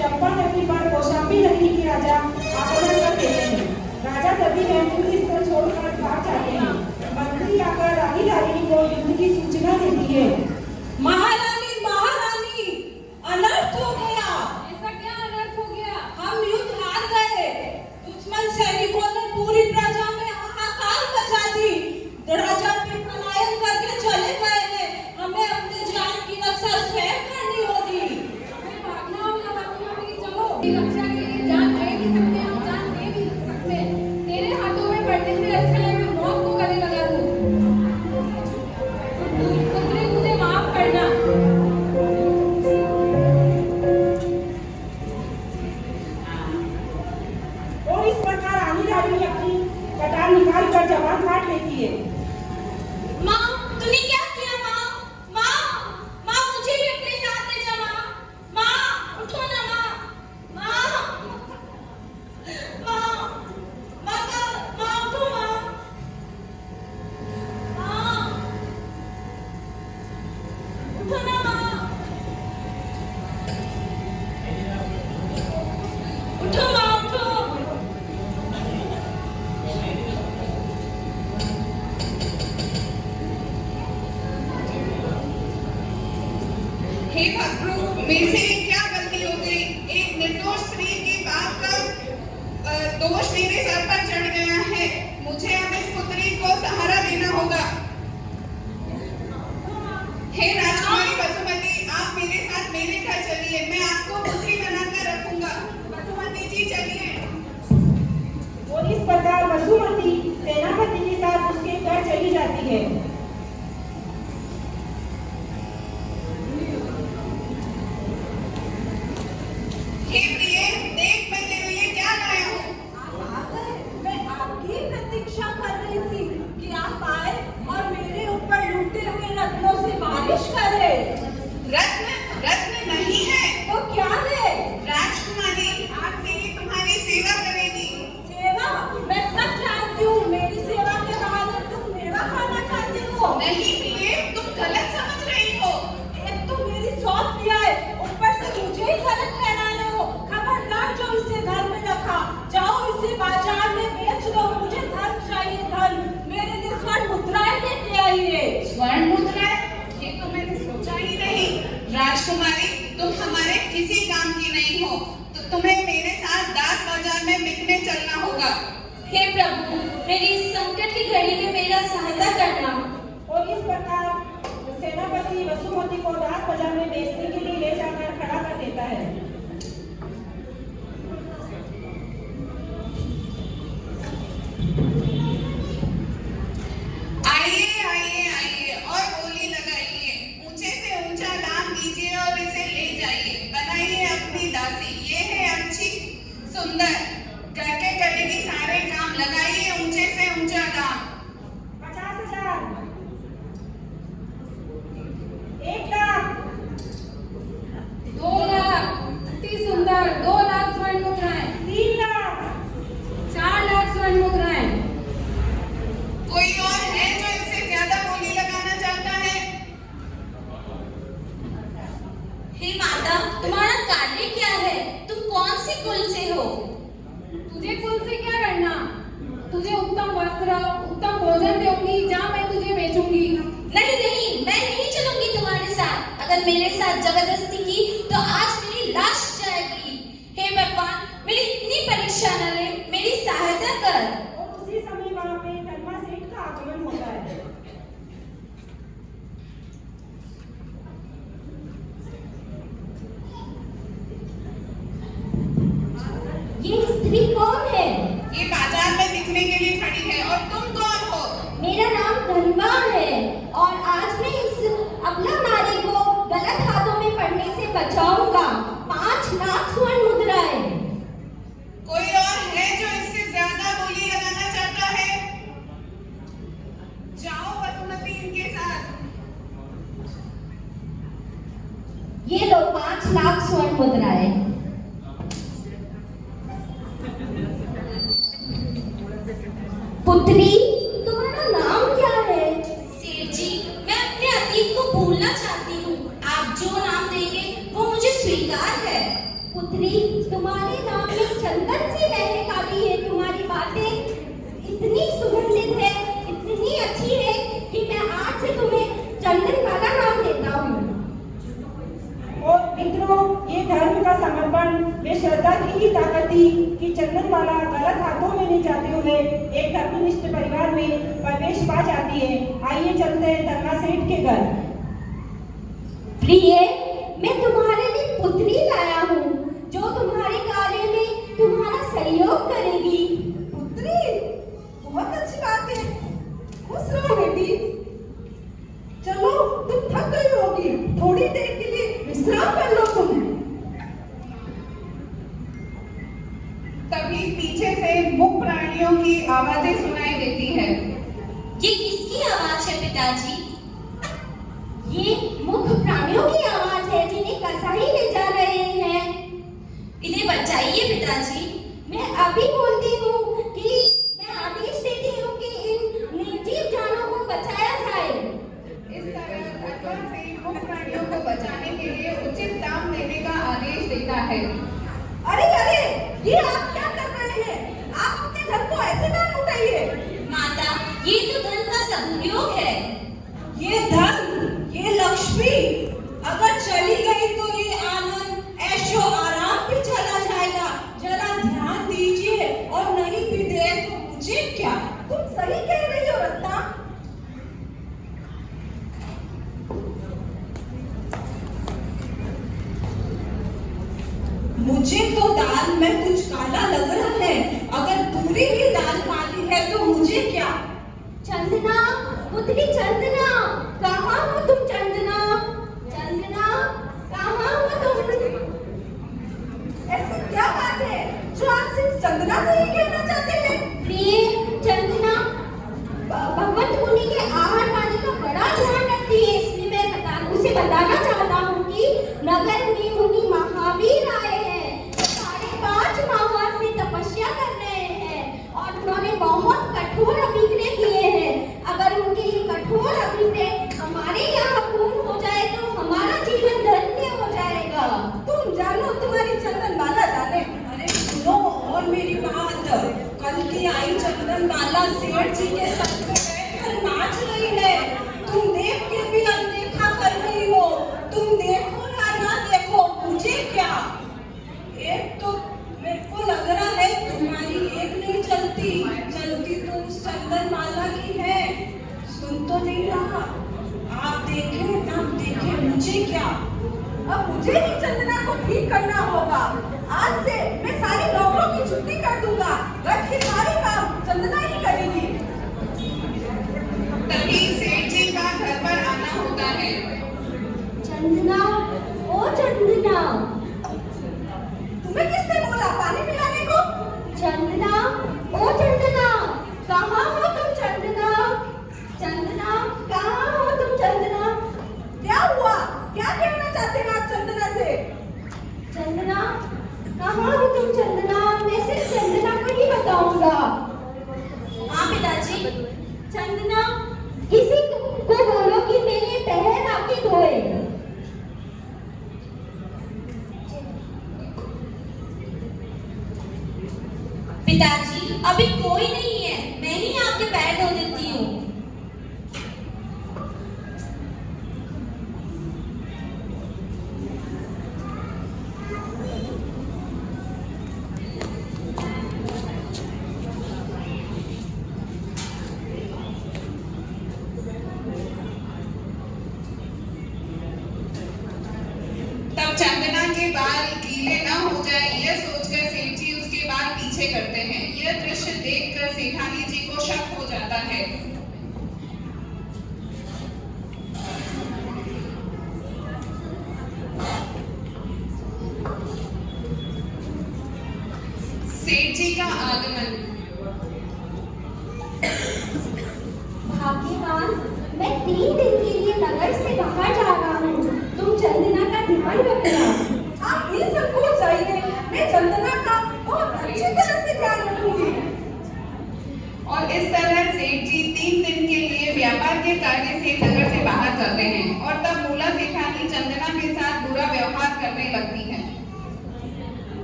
चंपा नगरी पर कौशाम्बी नगरी के राजा आक्रमण कर देते हैं। राजा तभी पूरी स्थल छोड़कर भाग जाते हैं। मंत्री आकर रानी रानी को युद्ध की सूचना देती है। महारानी महारानी, अनर्थ हो गया। ऐसा क्या अनर्थ हो गया? हम युद्ध हार गए। दुश्मन सैनिकों ने पूरी प्रजा में हाहाकार मचा दी। राजा भी पलायन करके चले गए हैं। हमें अपनी जान की रक्षा स्वयं करनी होगी। हमें भागना होगा बाबूजी, चलो। रक्षा के लिए जान दे भी सकते हैं और जान दे भी सकते हैं। तेरे हाथों में पड़ने से अच्छा है मैं मौत को गले लगा दूं। पुत्री मुझे माफ करना। और इस प्रकार रानी रानी अपनी कटार निकाल कर जवान काट लेती है। माँ, तूने क्या किया माँ? माँ, माँ मुझे भी अपने साथ ले जा माँ। माँ, उठो ना माँ। माँ, माँ, माँ उठो माँ। माँ, उठो ना माँ। उठो माँ, उठो। हे प्रभु, मेरे से क्या गलती हो गई? एक निर्दोष स्त्री के पाप का दोष मेरे सर पर चढ़ गया है। मुझे अब इस पुत्री को सहारा देना होगा। हे राजकुमारी वसुमती, आप मेरे साथ मेरे घर चलिए। मैं आपको पुत्री बनाकर रखूंगा। वसुमती जी चलिए। और इस प्रकार वसुमती सेनापति के साथ उसके घर चली जाती है। हे प्रिय, देख मैं तेरे लिए क्या लाया हूँ। मैं आपकी प्रतीक्षा कर रही थी कि आप आए और मेरे ऊपर लूटे हुए रत्नों से बारिश करे। रत्न रत्न नहीं है, तो क्या है? राजकुमारी आज से ये तुम्हारी सेवा करेगी। सेवा? मैं सब जानती हूँ। मेरी सेवा के बहाने तुम मेरा खाना खाते हो। नहीं प्रिय, तुम गलत समझ रही हो। एक तो मेरी सौंप दिया है, ऊपर से मुझे ही गलत ठहरा रहे हो। खबरदार जो इसे घर में रखा, जाओ इसे बाजार में बेच दो। मुझे धन चाहिए, धन। मेरे लिए स्वर्ण मुद्राएं लेके आइए। स्वर्ण मुद्राएं? ये तो मैंने सोचा ही नहीं। राजकुमारी, तुम हमारे किसी काम की नहीं हो, तो तुम्हें मेरे साथ दास बाजार में बिकने चलना होगा। हे प्रभु, मेरी इस संकट की घड़ी में मेरा सहायता करना। और इस प्रकार सेनापति वसुमती को दास बाजार में बेचने के लिए ले जाकर खड़ा कर देता है। आइए आइए आइए और बोली लगाइए। ऊंचे से ऊंचा दाम दीजिए और इसे ले जाइए। बनाइए अपनी दासी। ये है अच्छी सुंदर, करके करेगी सारे काम। लगाइए ऊंचे से ऊंचा दाम। 50,000, 1,00,000, 2 लाख। अति सुंदर। 2 लाख स्वर्ण मुद्राएं। 3,00,000, 4 लाख स्वर्ण मुद्राएं। कोई और है जो इससे ज्यादा बोली लगाना चाहता है? हे माता, तुम्हारा कार्य क्या है? तुम कौन सी कुल से हो? तुझे कुल से क्या करना? तुझे उत्तम वस्त्र, उत्तम भोजन दूंगी। जा, मैं तुझे बेचूंगी। नहीं नहीं, मैं नहीं चलूंगी तुम्हारे साथ। अगर मेरे साथ जबरदस्ती की तो आज मेरी लाश जाएगी। हे भगवान, मेरी इतनी परीक्षा न ले, मेरी सहायता कर। और उसी समय वहां पे तन्मा सेठ का आगमन होता है। ये स्त्री कौन है? ये बाजार में बिकने के लिए खड़ी है। और तुम कौन हो? मेरा नाम धनवा है और आज मैं इस अबला नारी को गलत हाथों में पड़ने से बचाऊंगा। 5 लाख स्वर्ण मुद्राएं। कोई और है जो इससे ज्यादा बोली लगाना चाहता है? जाओ वसुमती, इनके साथ। ये लो 5 लाख स्वर्ण मुद्राएं। पुत्री, तुम्हारा नाम क्या है? सेठ जी, मैं अपने अतीत को भूलना चाहती हूँ। आप जो नाम देंगे वो मुझे स्वीकार है। पुत्री, तुम्हारे नाम में चंदन सी रहने का भी है। तुम्हारी बातें इतनी सुगंधित है, इतनी अच्छी है कि मैं आज से तुम्हें चंदन वाला नाम देता हूँ। और मित्रों, ये धर्म का समर्पण वे श्रद्धा की ही ताकत थी कि चंदन माला गलत हाथों में नहीं जाते हुए एक धर्मनिष्ठ परिवार में प्रवेश पा जाती है। आइए चलते हैं धर्मा सेठ के घर। प्रिय, मैं तुम्हारे लिए पुत्री लाया हूँ जो तुम्हारे कार्य में तुम्हारा सहयोग करेगी। पुत्री, बहुत अच्छी बात है। खुश रहो बेटी। चलो, तुम थक गई होगी, थोड़ी देर के लिए विश्राम कर लो तुम। तभी पीछे से मुख प्राणियों की आवाजें सुनाई देती है। ये किसकी आवाज है पिताजी? ये मुख प्राणियों की आवाज है जिन्हें कसाई ले जा रहे हैं। इन्हें बचाइए पिताजी। मैं अभी बोलती हूँ कि मैं आदेश देती हूँ कि इन निर्जीव जानों को बचाया जाए। इस तरह अकबर से मुख प्राणियों को बचाने के लिए उचित दाम देने का आदेश देता है। अरे अरे, ये आप क्या कर रहे हैं? आप अपने धन को ऐसे ना लुटाइए। माता, ये तो धन का सदुपयोग है। ये धन, ये लक्ष्मी अगर चली गई तो ये आनंद ऐशो आराम भी चला जाएगा। जरा ध्यान दीजिए, और नहीं भी दे तो मुझे क्या। तुम सही कह रही हो रत्ना। मुझे तो दाल में कुछ काला लग रहा है। अगर पूरी ही दाल काली है तो मुझे क्या। चंदना, पुत्री चंदना, कहाँ हो तुम चंदना? चंदना, कहाँ हो तुम? ऐसी क्या बात है जो आप सिर्फ चंदना से ही कहना चाहते हैं? प्रिय चंदना भगवत मुनि के आहार पानी का बड़ा ध्यान रखती है, इसलिए मैं उसे बताना चाहता हूँ कि नगर में मुनि महावीर आए हैं। 5.5 माह से तपस्या कर रहे हैं और उन्होंने बहुत कठोर अभिनय किए हैं। अगर उनके ये कठोर अभिनय हमारे यहाँ पूर्ण हो जाए तो हमारा जीवन धन्य हो जाएगा। तुम जानो, तुम्हारी चंदन माला जाने। अरे सुनो और मेरी बात। कल की आई चंदन माला सेठ जी के सर पे बैठकर नाच रही है। तुम देख के भी अनदेखा कर रही हो। तुम देखो या ना देखो, मुझे क्या। एक तो मेरे को लग रहा है तुम्हारी एक नहीं चलती, चलती तो उस चंदन माला की है। सुन तो नहीं रहा। आप देखे ना देखे, मुझे क्या। अब मुझे ही चंदना को ठीक करना होगा। आज से मैं सारी नौकरों की छुट्टी कर दूंगा। घर के सारे काम चंदना ही करेगी। तभी सेठ जी का घर पर आना होता है। चंदना, ओ चंदना। तुम्हें किसने बोला पानी पिलाने को? चंदना, ओ चंदना, कहाँ हो तुम चंदना? चंदना, कहाँ हो तुम चंदना? क्या हुआ? क्या कहना चाहते हैं आप चंदना से? चंदना, कहाँ हो तुम चंदना? मैं सिर्फ चंदना को ही बताऊंगा। हाँ पिताजी। चंदना, किसी को बोलो कि मेरे पैर आके धोए। पिताजी, अभी कोई नहीं है, मैं ही आपके पैर धो देती हूँ। तब चंदना के बाल गीले न हो जाए यह सोचकर सेठ जी उसके बाल पीछे करते हैं। यह दृश्य देखकर सेठानी जी को शक हो जाता है। सेठ जी का आगमन। भाग्यवान, मैं 3 दिन के लिए नगर से बाहर जा रहा हूँ। तुम चंदना का ध्यान रखना। आप भी सबको चाहिए। मैं चंदना का बहुत अच्छी तरह से ध्यान रखूंगी। और इस तरह सेठ जी 3 दिन के लिए व्यापार के कार्य से नगर से बाहर जाते हैं। और तब मूला सेठानी चंदना के साथ बुरा व्यवहार करने लगती है।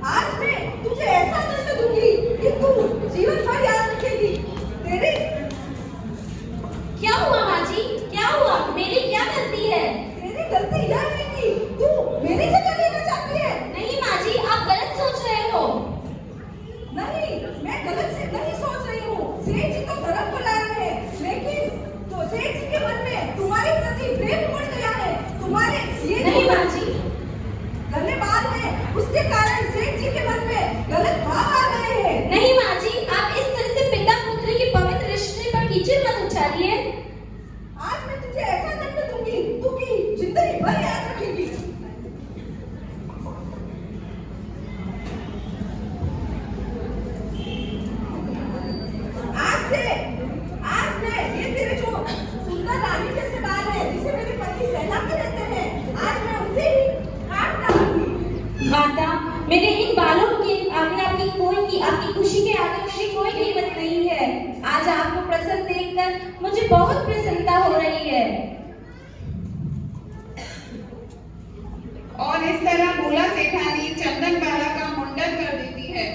आज मैं तुझे ऐसा दंड दूंगी कि तू जीवन भर याद रखेगी। तेरे क्या हुआ माँ जी? क्या हुआ? मेरी क्या गलती है? तेरी गलती यह है कि तू मेरी जगह लेना चाहती है। नहीं माँ जी, आप गलत सोच रहे हो। नहीं, मैं गलत से नहीं सोच रही हूँ। सेठ जी तो धर्म को ला रहे हैं, लेकिन तो सेठ जी के मन में तुम्हारे प्रति प्रेम उमड़ गया है। तुम्हारे ये नहीं माँ जी, गले बाल है, उसके कारण सेठ जी के मन में गलत भाव आ गए हैं। नहीं माँ जी, आप इस तरह से पिता पुत्री के पवित्र रिश्ते पर कीचड़ मत उछालिए। आज मैं तुझे ऐसा दंड दूंगी, तू की जिंदगी भर याद रखेगी। आज मैं ये तेरे जो सुंदर रानी जैसे बाल है, जिसे मेरे पति सहलाते रहते हैं, आज मैं उसे ही काट डालूंगी। माता, मेरे इन बालों के आगे आपकी खुशी के आगे मेरी कोई कीमत नहीं है। आज आपको प्रसन्न देखकर मुझे बहुत प्रसन्नता हो रही है। और इस तरह भोला सेठानी चंदन बाला का मुंडन कर देती है।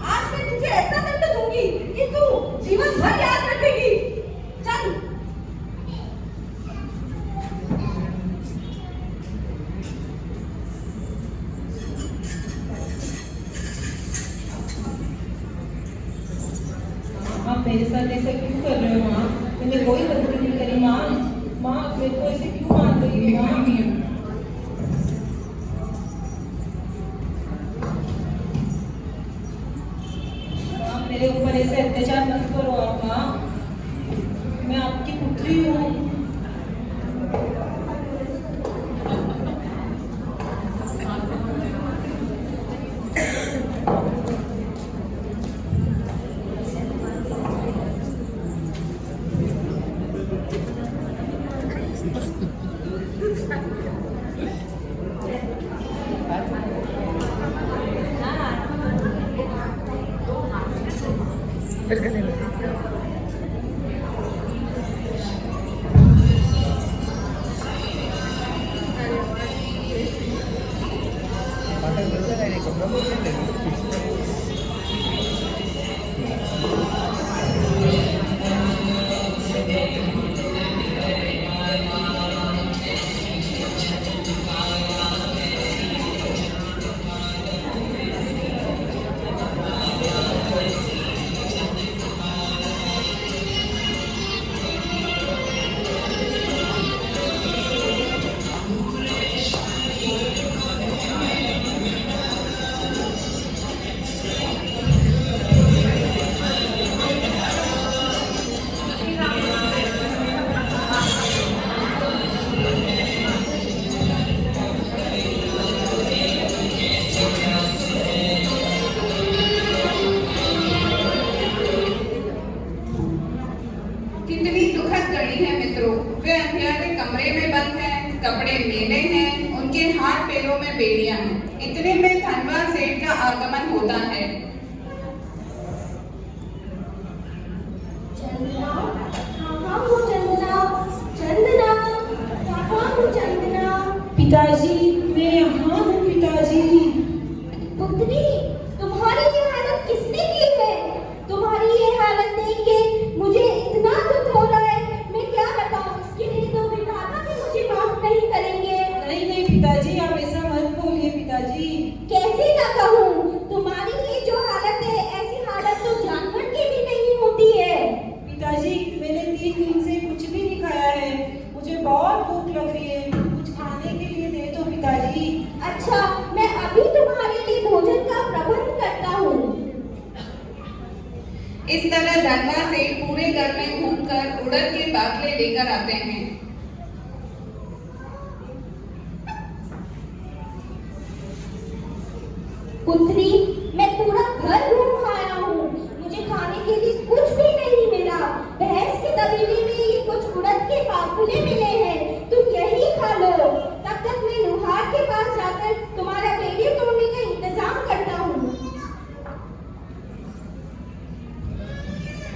आज मैं तुझे ऐसा दंड दूंगी कि तू जीवन भर याद रखेगी। चल। आप मेरे साथ ऐसा क्यों कर रहे हो माँ? मैंने कोई गलती नहीं करी माँ। माँ मेरे को ऐसे क्यों मान रही हो माँ? माँ मेरे ऊपर ऐसे अत्याचार मत करो आप माँ। मैं आपकी पुत्री हूँ। कितनी दुखद घड़ी है मित्रों। वे अंधेरे कमरे में बंद हैं, कपड़े मेले हैं, उनके हाथ पैरों में बेड़ियां हैं। इतने में धनवान सेठ का आगमन होता है। चंदना, कहाँ हो चंदना? चंदना, कहाँ हो चंदना? पिताजी, मैं यहाँ हूँ पिताजी। पुत्री, तुम्हारी ये हालत किसने की है? तुम्हारी ये हालत देख के मुझे इतना दुख हो रहा है, मैं क्या बताऊं। इसके लिए तो विधाता भी मुझे माफ नहीं करेंगे। नहीं नहीं पिताजी, आप ऐसा मत बोलिए पिताजी। कैसे ना कहूँ, तुम्हारी ये जो हालत है, ऐसी हालत तो जानवर की भी नहीं होती है। पिताजी, मैंने 3 दिन से कुछ भी नहीं खाया है। मुझे बहुत भूख लग रही है, कुछ खाने के लिए दे दो पिताजी। अच्छा, मैं अभी तुम्हारे लिए भोजन का प्रबंध करता हूँ। इस तरह धनवा सेठ पूरे घर में घूमकर उड़द के बाटले लेकर आते हैं। पुत्री, मैं पूरा घर घूम आया हूँ, मुझे खाने के लिए कुछ भी नहीं मिला। भैंस की तबीली में ये कुछ उड़द के बाफले मिले हैं, तुम यही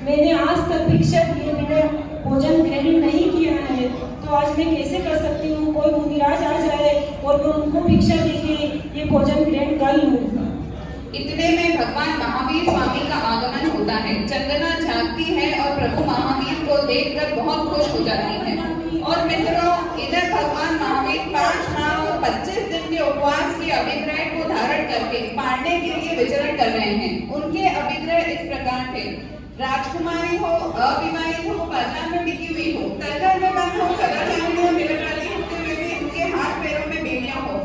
मैंने आज तक भिक्षा दिए बिना भोजन ग्रहण नहीं किया है, तो आज मैं कैसे कर सकती हूँ? कोई मुनिराज आ जाए और मैं उनको भिक्षा देके ये भोजन ग्रहण कर लूँ। इतने में भगवान महावीर स्वामी का आगमन होता है। चंदना जागती है और प्रभु महावीर को देखकर बहुत खुश हो जाती है। और मित्रों, इधर भगवान महावीर 5 माह और 25 दिन के उपवास के अभिग्रह को धारण करके पांडे के लिए विचरण कर रहे हैं। उनके अभिग्रह इस प्रकार थे: राजकुमारी हो, अविवाहित हो, बाजार में बिकी हुई हो, तलकर में बंद हो, सदाचारी हो, मिलन वाली होते हुए भी उनके हाथ पैरों में बेड़ियां हो,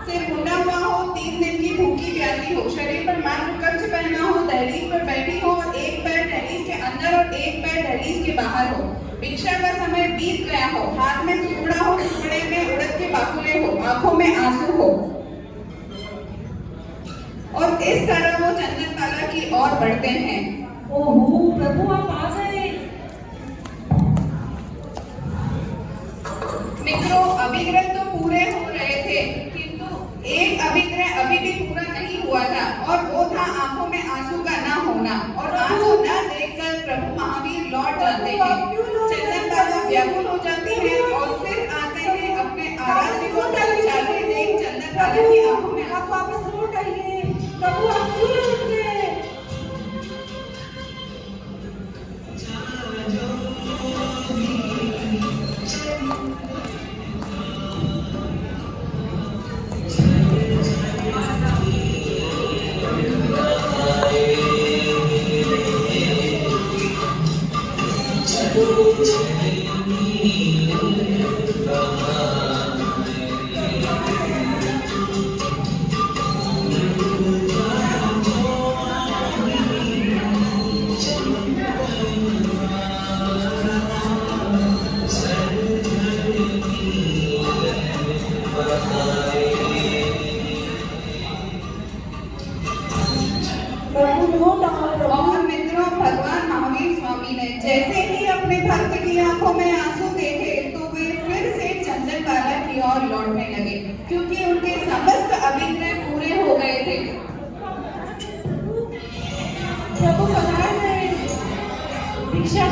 सिर मुंडा हुआ हो, 3 दिन की भूखी प्यासी हो, शरीर पर मात्र कच्छ पहना हो, दहलीज पर बैठी हो और एक पैर दहलीज के अंदर और एक पैर दहलीज के बाहर हो, भिक्षा का समय बीत गया हो, हाथ में सुपड़ा हो, सुपड़े में उड़द के बाकुले हो, आंखों में आंसू हो। और इस तरह वो चंदनमाला की ओर बढ़ते हैं। ओहो प्रभु, आप आ गए। मित्रों, अभिग्रह तो पूरे हो रहे थे, किंतु एक अभिग्रह अभी भी पूरा नहीं हुआ था और वो था आंखों में आंसू का ना होना। और आंसू न देखकर प्रभु महावीर लौट जाते हैं। चंदनमाला व्याकुल हो जाती है और फिर आते हैं अपने आराध्य को जाते देख चंदनमाला की आंखों में आप वापस लौट आइए। प्रभु, आप क्यों लौट गए? और मित्रों, भगवान महावीर स्वामी ने जैसे ही अपने भक्त की आंखों में आंसू देखे तो वे फिर से चंदनमाला की ओर लौटने लगे, क्योंकि उनके समस्त अभिग्रह पूरे हो गए थे। प्रभु पधार गए। भिक्षा